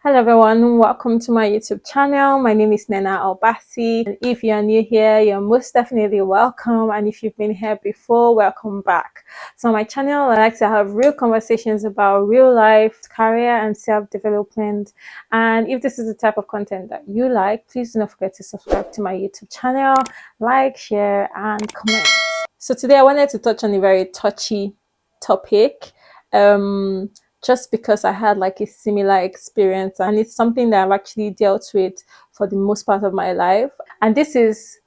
Hello everyone, welcome to my YouTube channel. My name is Nena Albasi. And if you're new here, you're most definitely welcome. And if you've been here before, welcome back. So on my channel, I like to have real conversations about real life, career and self-development. And if this is the type of content that you like, please do not forget to subscribe to my YouTube channel, like, share and comment. So today I wanted to touch on a very touchy topic. Just because I had like a similar experience, and it's something that I've actually dealt with for the most part of my life. And this is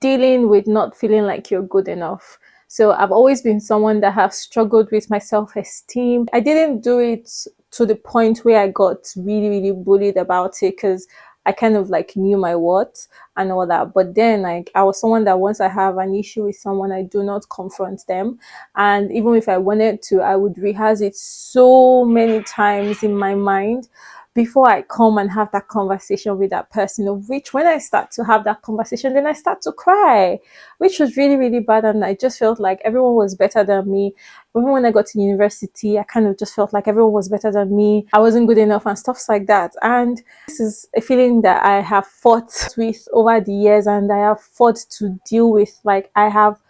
dealing with not feeling like you're good enough. So I've always been someone that have struggled with my self-esteem. I didn't do it to the point where I got really bullied about it, because I kind of like knew my worth and all that. But then like I was someone that once I have an issue with someone, I do not confront them. And even if I wanted to, I would rehearse it so many times in my mind before I come and have that conversation with that person, of which when I start to have that conversation, then I start to cry, which was really bad. And I just felt like everyone was better than me. Even when I got to university, I kind of just felt like everyone was better than me. I wasn't good enough and stuff like that. And this is a feeling that I have fought with over the years, and I have fought to deal with. Like I have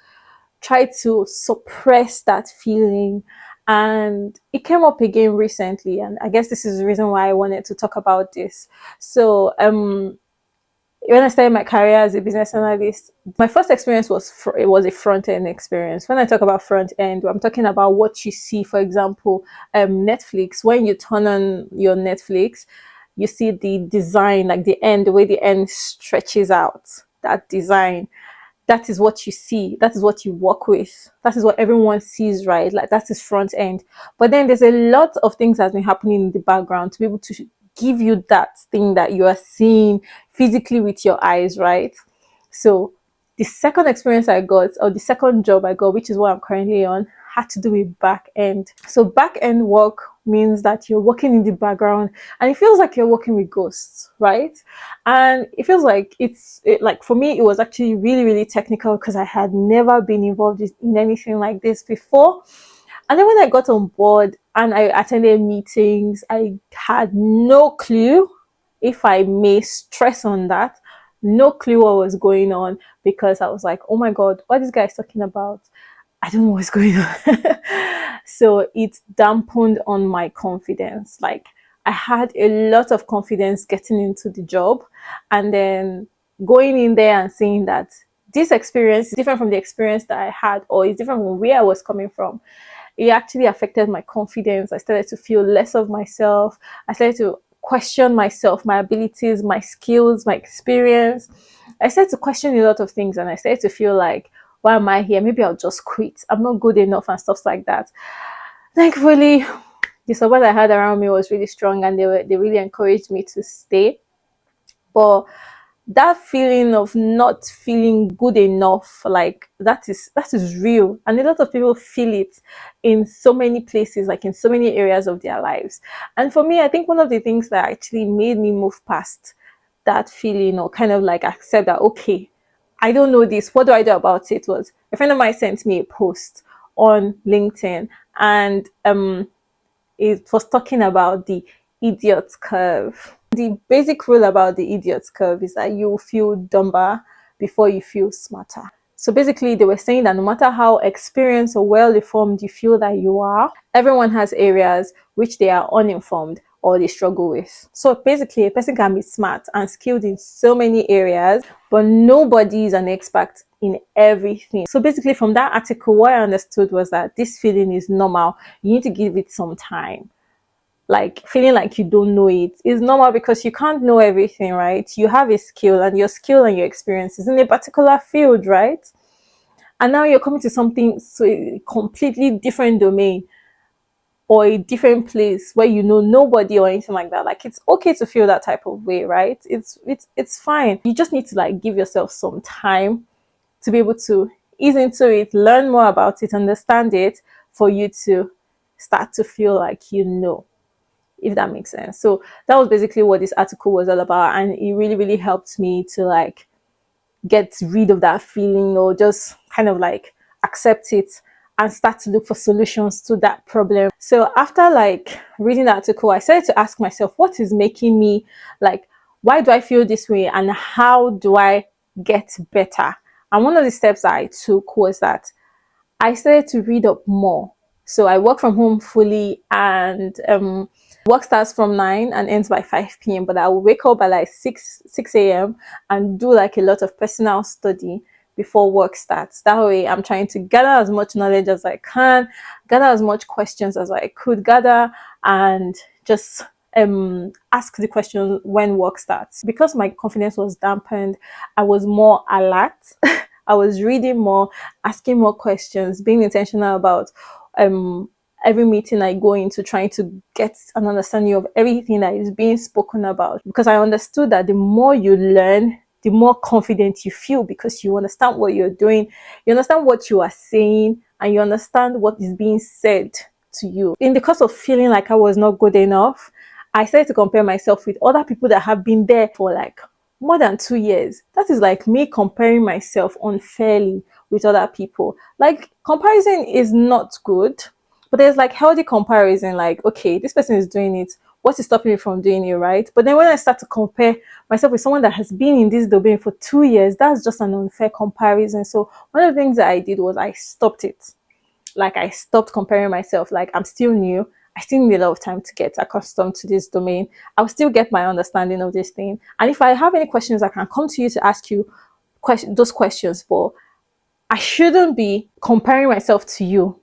tried to suppress that feeling, and it came up again recently, and I guess this is the reason why I wanted to talk about this. So when I started my career as a business analyst, my first experience was it was a front end experience. When I talk about front end, I'm talking about what you see. For example, Netflix. When you turn on your Netflix, you see the design, like the end, the way the end stretches out. That design, that is what you see, that is what you work with, that is what everyone sees, right? Like that is front end. But then there's a lot of things that's been happening in the background to be able to give you that thing that you are seeing physically with your eyes, right? So the second experience I got, or the second job I got, which is what I'm currently on, had to do with back end. So back end work means that you're working in the background, and it feels like you're working with ghosts, right? And it feels like like for me, it was actually really technical, because I had never been involved in anything like this before. And then when I got on board and I attended meetings, I had no clue, if I may stress on that, no clue what was going on, because I was like, oh my God, what this guy is talking about? I don't know what's going on. So it dampened on my confidence. Like I had a lot of confidence getting into the job, and then going in there and seeing that this experience is different from the experience that I had, or is different from where I was coming from. It actually affected my confidence. I started to feel less of myself. I started to question myself, my abilities, my skills, my experience. I started to question a lot of things, and I started to feel like, why am I here? Maybe I'll just quit. I'm not good enough and stuff like that. Thankfully, the support I had around me was really strong, and they really encouraged me to stay. But that feeling of not feeling good enough, like that is real, and a lot of people feel it in so many places, like in so many areas of their lives. And for me, I think one of the things that actually made me move past that feeling, or kind of like accept that, okay, I don't know this, what do I do about it, was a friend of mine sent me a post on LinkedIn, and it was talking about the idiot curve. The basic rule about the idiot curve is that you feel dumber before you feel smarter. So basically, they were saying that no matter how experienced or well-informed you feel that you are, everyone has areas which they are uninformed or they struggle with. So basically, a person can be smart and skilled in so many areas, but nobody is an expert in everything. So basically, from that article, what I understood was that this feeling is normal. You need to give it some time. Like feeling like you don't know it is normal, because you can't know everything, right? You have a skill, and your skill and your experience is in a particular field, right? And now you're coming to something, so a completely different domain, or a different place where you know nobody or anything like that. Like it's okay to feel that type of way, right? It's fine. You just need to like give yourself some time to be able to ease into it, learn more about it, understand it, for you to start to feel like you know, if that makes sense. So that was basically what this article was all about, and it really helped me to like get rid of that feeling, or just kind of like accept it and start to look for solutions to that problem. So after like reading the article, I started to ask myself, what is making me like, why do I feel this way and how do I get better? And one of the steps that I took was that I started to read up more. So I work from home fully, and work starts from 9 and ends by 5 p.m. But I will wake up by like 6 a.m. and do like a lot of personal study before work starts. That way I'm trying to gather as much knowledge as I can, gather as much questions as I could gather, and just ask the question when work starts. Because my confidence was dampened, I was more alert. I was reading more, asking more questions, being intentional about um every meeting I go into, trying to get an understanding of everything that is being spoken about. Because I understood that the more you learn, the more confident you feel, because you understand what you're doing, you understand what you are saying, and you understand what is being said to you. In the course of feeling like I was not good enough, I started to compare myself with other people that have been there for like more than 2 years. That is like me comparing myself unfairly with other people. Like, comparison is not good, but there's like healthy comparison. Like, okay, this person is doing it. What is stopping me from doing it, right? But then when I start to compare myself with someone that has been in this domain for 2 years, that's just an unfair comparison. So one of the things that I did was I stopped it. Like, I stopped comparing myself. Like, I'm still new. I still need a lot of time to get accustomed to this domain. I'll still get my understanding of this thing. And if I have any questions, I can come to you to ask you those questions. But I shouldn't be comparing myself to you,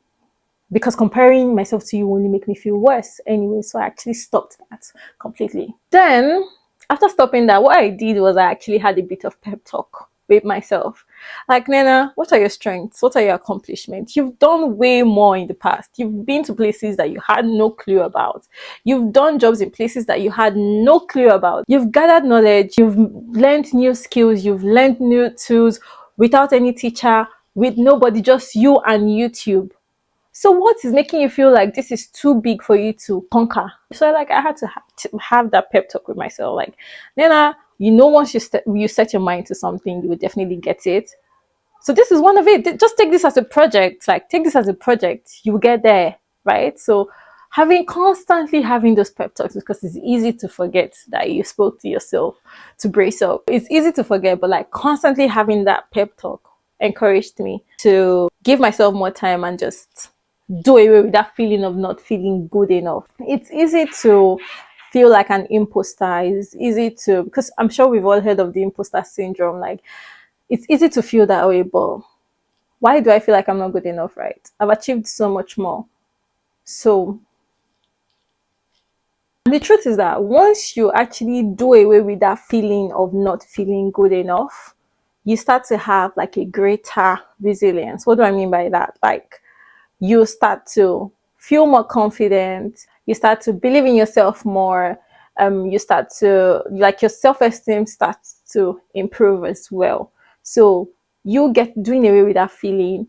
because comparing myself to you will only make me feel worse anyway. So I actually stopped that completely. Then, after stopping that, what I did was I actually had a bit of pep talk with myself. Like, Nena, what are your strengths? What are your accomplishments? You've done way more in the past. You've been to places that you had no clue about. You've done jobs in places that you had no clue about. You've gathered knowledge. You've learned new skills. You've learned new tools without any teacher, with nobody, just you and YouTube. So what is making you feel like this is too big for you to conquer? So like, I had to have that pep talk with myself. Like, Nena, once you set your mind to something, you will definitely get it. So this is one of it. Just take this as a project. Like, take this as a project. You will get there, right? So constantly having those pep talks, because it's easy to forget that you spoke to yourself to brace up. It's easy to forget, but like constantly having that pep talk encouraged me to give myself more time and just do away with that feeling of not feeling good enough. It's easy to feel like an imposter. It's easy to, because I'm sure we've all heard of the imposter syndrome. Like, it's easy to feel that way, but why do I feel like I'm not good enough, right? I've achieved so much more. So, and the truth is that once you actually do away with that feeling of not feeling good enough, you start to have like a greater resilience. What do I mean by that? Like, you start to feel more confident, you start to believe in yourself more, you start to, like, your self-esteem starts to improve as well. So you get doing away with that feeling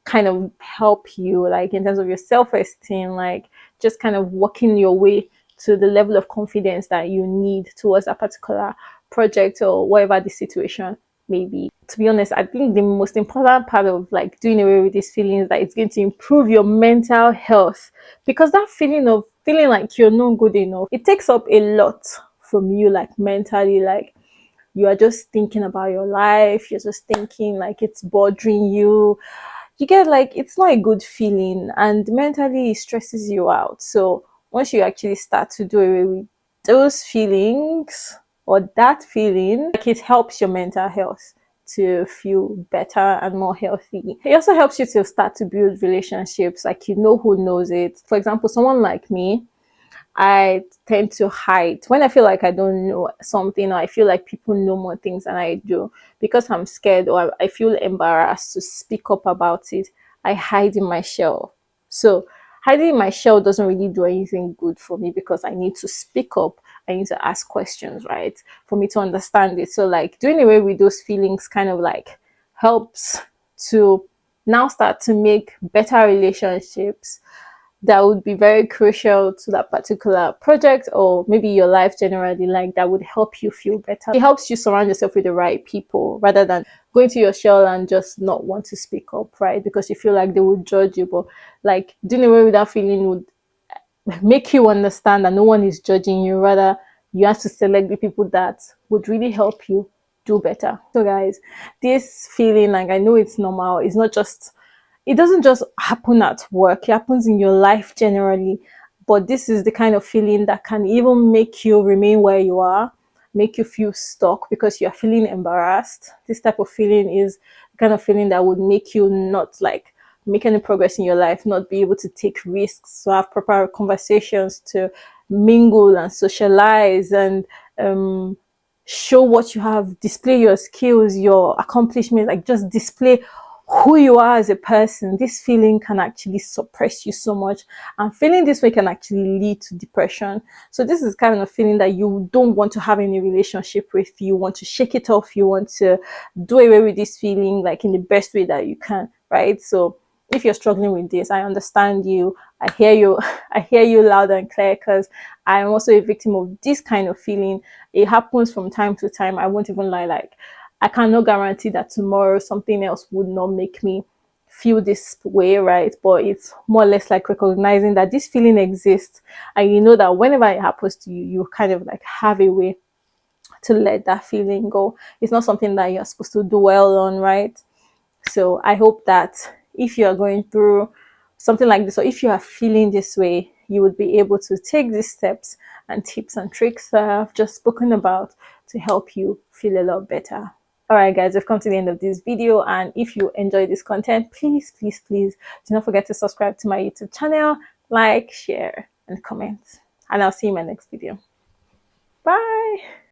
kind of help you, like, in terms of your self-esteem, like just kind of working your way to the level of confidence that you need towards a particular project or whatever the situation may be. To be honest, I think the most important part of like doing away with this feeling is that it's going to improve your mental health, because that feeling of feeling like you're not good enough, it takes up a lot from you, like mentally. Like, you are just thinking about your life, you're just thinking like it's bothering you. You get like, it's not a good feeling, and mentally it stresses you out. So once you actually start to do away with those feelings or that feeling, like, it helps your mental health to feel better and more healthy. It also helps you to start to build relationships, like, who knows it. For example, someone like me, I tend to hide when I feel like I don't know something, or I feel like people know more things than I do, because I'm scared or I feel embarrassed to speak up about it. I hide in my shell. So hiding in my shell doesn't really do anything good for me, because I need to speak up. I need to ask questions, right? For me to understand it. So like, doing away with those feelings kind of like helps to now start to make better relationships, that would be very crucial to that particular project, or maybe your life generally, like that would help you feel better. It helps you surround yourself with the right people rather than going to your shell and just not want to speak up, right? Because you feel like they would judge you. But like doing away with that feeling would make you understand that no one is judging you. Rather, you have to select the people that would really help you do better. So guys, this feeling, like, I know it's normal. It's not just, it doesn't just happen at work. It happens in your life generally. But this is the kind of feeling that can even make you remain where you are, make you feel stuck because you're feeling embarrassed. This type of feeling is the kind of feeling that would make you not like make any progress in your life, not be able to take risks, to have proper conversations, to mingle and socialize, and show what you have, display your skills, your accomplishments, like just display who you are as a person. This feeling can actually suppress you so much, and feeling this way can actually lead to depression. So this is kind of feeling that you don't want to have any relationship with. You want to shake it off. You want to do away with this feeling, like in the best way that you can, right? So if you're struggling with this, I understand you. I hear you. I hear you loud and clear, because I am also a victim of this kind of feeling. It happens from time to time. I won't even lie. Like, I cannot guarantee that tomorrow something else would not make me feel this way, right? But it's more or less like recognizing that this feeling exists, and you know that whenever it happens to you, you kind of like have a way to let that feeling go. It's not something that you're supposed to dwell on, right? So I hope that if you are going through something like this, or if you are feeling this way, you would be able to take these steps and tips and tricks that I've just spoken about to help you feel a lot better. All right, guys, we've come to the end of this video. And if you enjoy this content, please, please, please do not forget to subscribe to my YouTube channel, like, share, and comment. And I'll see you in my next video. Bye.